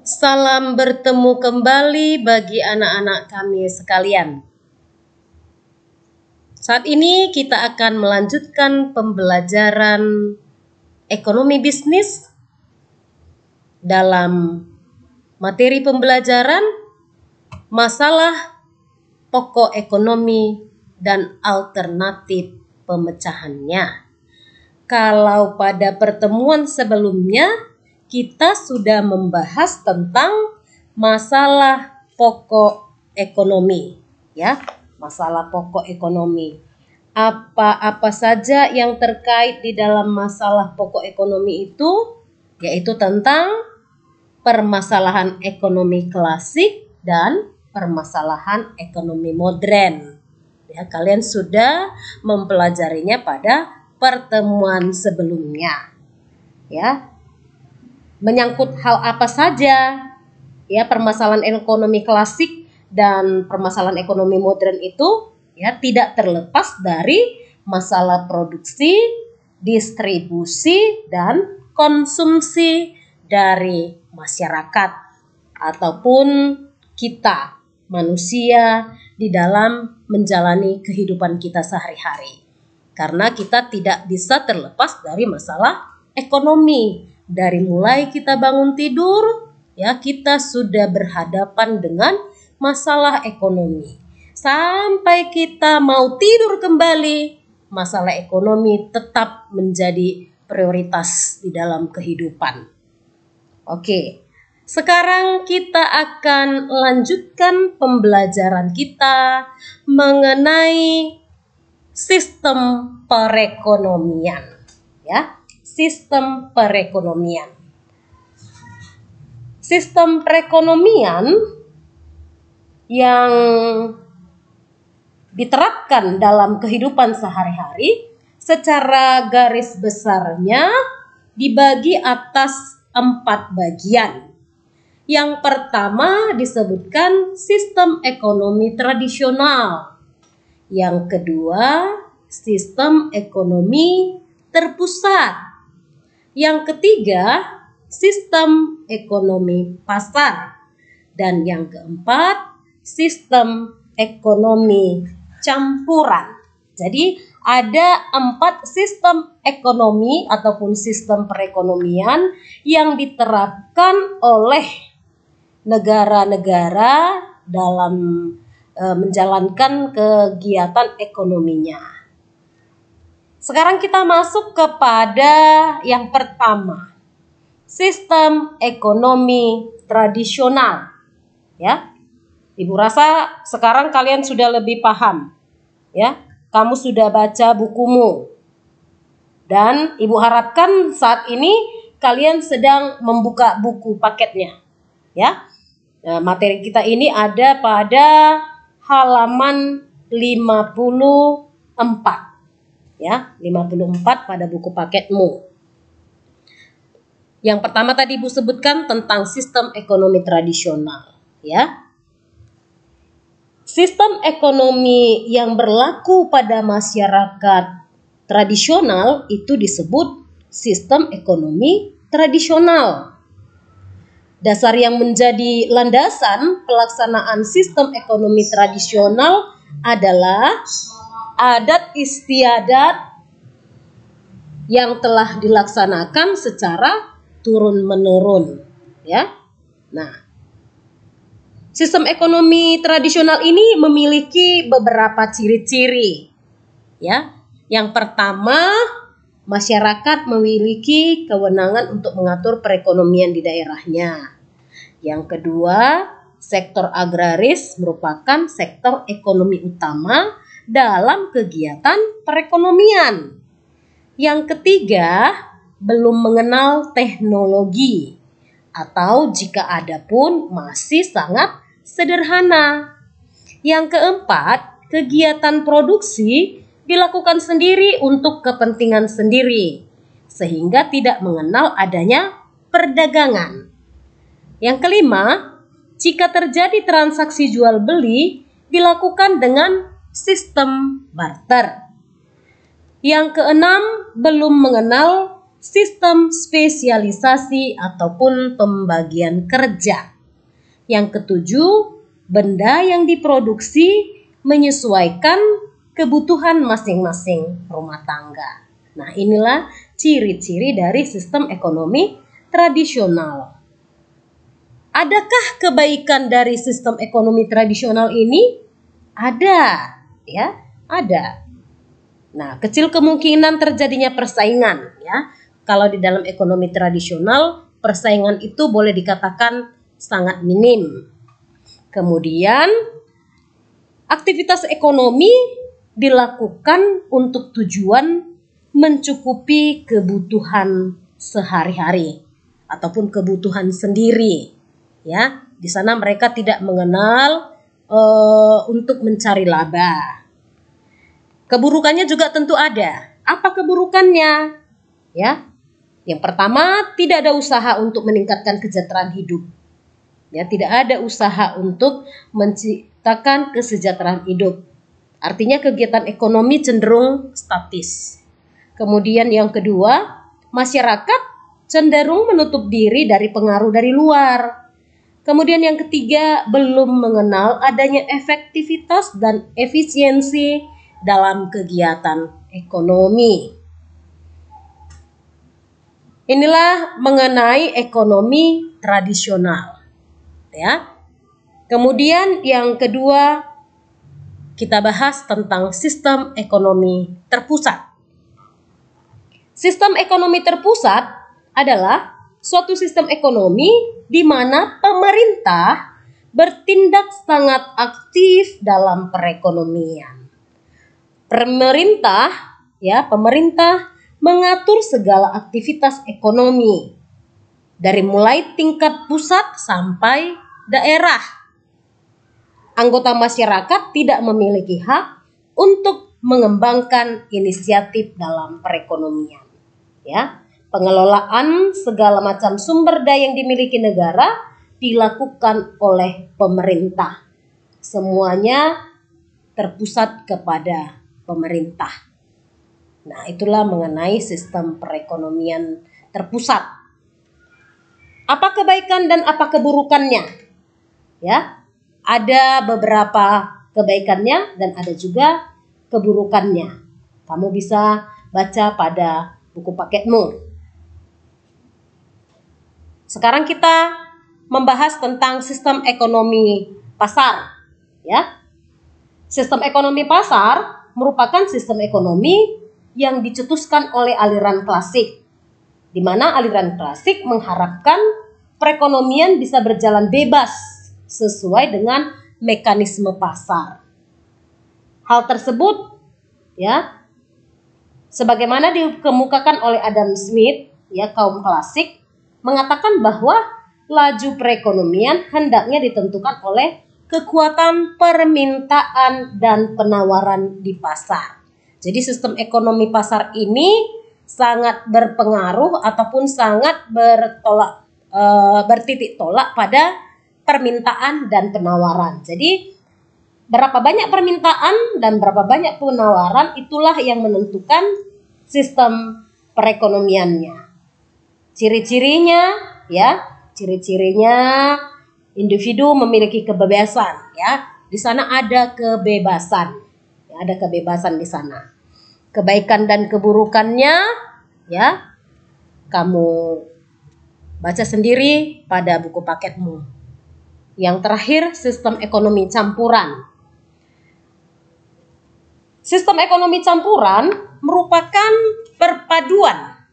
Salam bertemu kembali bagi anak-anak kami sekalian. Saat ini kita akan melanjutkan pembelajaran ekonomi bisnis dalam materi pembelajaran masalah pokok ekonomi dan alternatif pemecahannya. Kalau pada pertemuan sebelumnya kita sudah membahas tentang masalah pokok ekonomi, ya, masalah pokok ekonomi. Apa saja yang terkait di dalam masalah pokok ekonomi itu, yaitu tentang permasalahan ekonomi klasik dan permasalahan ekonomi modern. Ya, kalian sudah mempelajarinya pada pertemuan sebelumnya, ya. Menyangkut hal apa saja, ya, permasalahan ekonomi klasik dan permasalahan ekonomi modern itu, ya, tidak terlepas dari masalah produksi, distribusi, dan konsumsi dari masyarakat ataupun kita manusia di dalam menjalani kehidupan kita sehari-hari. Karena kita tidak bisa terlepas dari masalah ekonomi. Dari mulai kita bangun tidur, ya, kita sudah berhadapan dengan masalah ekonomi. Sampai kita mau tidur kembali, masalah ekonomi tetap menjadi prioritas di dalam kehidupan. Oke, sekarang kita akan lanjutkan pembelajaran kita mengenai sistem perekonomian, ya. Sistem perekonomian. Sistem perekonomian yang diterapkan dalam kehidupan sehari-hari secara garis besarnya dibagi atas 4 bagian. Yang pertama disebutkan sistem ekonomi tradisional. Yang kedua, sistem ekonomi terpusat. Yang ketiga, sistem ekonomi pasar. Dan yang keempat, sistem ekonomi campuran. Jadi ada 4 sistem ekonomi ataupun sistem perekonomian yang diterapkan oleh negara-negara dalam menjalankan kegiatan ekonominya. Sekarang kita masuk kepada yang pertama, sistem ekonomi tradisional, ya. Ibu rasa sekarang kalian sudah lebih paham, ya. Kamu sudah baca bukumu, dan ibu harapkan saat ini kalian sedang membuka buku paketnya, ya. Nah, materi kita ini ada pada halaman 54. Ya, 54 pada buku paketmu. Yang pertama tadi Ibu sebutkan tentang sistem ekonomi tradisional, ya. Sistem ekonomi yang berlaku pada masyarakat tradisional itu disebut sistem ekonomi tradisional. Dasar yang menjadi landasan pelaksanaan sistem ekonomi tradisional adalah adat istiadat yang telah dilaksanakan secara turun-menurun, ya. Nah, sistem ekonomi tradisional ini memiliki beberapa ciri-ciri, ya. Yang pertama, masyarakat memiliki kewenangan untuk mengatur perekonomian di daerahnya. Yang kedua, sektor agraris merupakan sektor ekonomi utama dalam kegiatan perekonomian. Yang ketiga, belum mengenal teknologi atau jika ada pun masih sangat sederhana. Yang keempat, kegiatan produksi dilakukan sendiri untuk kepentingan sendiri sehingga tidak mengenal adanya perdagangan. Yang kelima, jika terjadi transaksi jual beli dilakukan dengan sistem barter. Yang keenam, belum mengenal sistem spesialisasi ataupun pembagian kerja. Yang ketujuh, benda yang diproduksi menyesuaikan kebutuhan masing-masing rumah tangga. Nah, inilah ciri-ciri dari sistem ekonomi tradisional. Adakah kebaikan dari sistem ekonomi tradisional ini? Ada, ya, ada. Nah, kecil kemungkinan terjadinya persaingan, ya. Kalau di dalam ekonomi tradisional, persaingan itu boleh dikatakan sangat minim. Kemudian, aktivitas ekonomi dilakukan untuk tujuan mencukupi kebutuhan sehari-hari ataupun kebutuhan sendiri. Ya, di sana mereka tidak mengenal untuk mencari laba. Keburukannya juga tentu ada. Apa keburukannya? Ya, yang pertama, tidak ada usaha untuk meningkatkan kesejahteraan hidup. Ya, tidak ada usaha untuk menciptakan kesejahteraan hidup. Artinya kegiatan ekonomi cenderung statis. Kemudian yang kedua, masyarakat cenderung menutup diri dari pengaruh dari luar. Kemudian yang ketiga, belum mengenal adanya efektivitas dan efisiensi dalam kegiatan ekonomi. Inilah mengenai ekonomi tradisional. Ya. Kemudian yang kedua, kita bahas tentang sistem ekonomi terpusat. Sistem ekonomi terpusat adalah suatu sistem ekonomi di mana pemerintah bertindak sangat aktif dalam perekonomian. Pemerintah mengatur segala aktivitas ekonomi dari mulai tingkat pusat sampai daerah. Anggota masyarakat tidak memiliki hak untuk mengembangkan inisiatif dalam perekonomian. Ya, pengelolaan segala macam sumber daya yang dimiliki negara dilakukan oleh pemerintah. Semuanya terpusat kepada pemerintah. Nah, itulah mengenai sistem perekonomian terpusat. Apa kebaikan dan apa keburukannya? Ya, ada beberapa kebaikannya dan ada juga keburukannya. Kamu bisa baca pada buku paketmu. Sekarang kita membahas tentang sistem ekonomi pasar, ya. Sistem ekonomi pasar merupakan sistem ekonomi yang dicetuskan oleh aliran klasik, di mana aliran klasik mengharapkan perekonomian bisa berjalan bebas sesuai dengan mekanisme pasar. Hal tersebut, ya, sebagaimana dikemukakan oleh Adam Smith, ya, kaum klasik, mengatakan bahwa laju perekonomian hendaknya ditentukan oleh kekuatan permintaan dan penawaran di pasar. Jadi sistem ekonomi pasar ini sangat berpengaruh ataupun sangat bertitik tolak pada permintaan dan penawaran. Jadi berapa banyak permintaan dan berapa banyak penawaran, itulah yang menentukan sistem perekonomiannya. Ciri-cirinya, ya, individu memiliki kebebasan, ya. Di sana ada kebebasan. Ya, ada kebebasan di sana. Kebaikan dan keburukannya, ya, kamu baca sendiri pada buku paketmu. Yang terakhir, sistem ekonomi campuran. Sistem ekonomi campuran merupakan perpaduan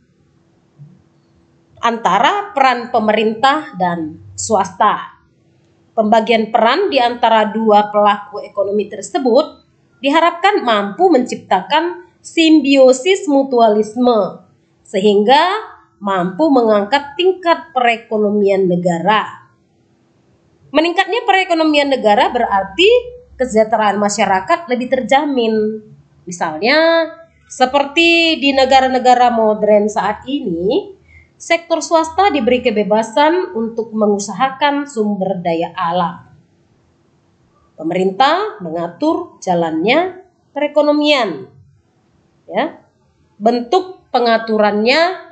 antara peran pemerintah dan swasta. Pembagian peran di antara dua pelaku ekonomi tersebut diharapkan mampu menciptakan simbiosis mutualisme sehingga mampu mengangkat tingkat perekonomian negara. Meningkatnya perekonomian negara berarti kesejahteraan masyarakat lebih terjamin. Misalnya seperti di negara-negara modern saat ini, sektor swasta diberi kebebasan untuk mengusahakan sumber daya alam. Pemerintah mengatur jalannya perekonomian. Ya. Bentuk pengaturannya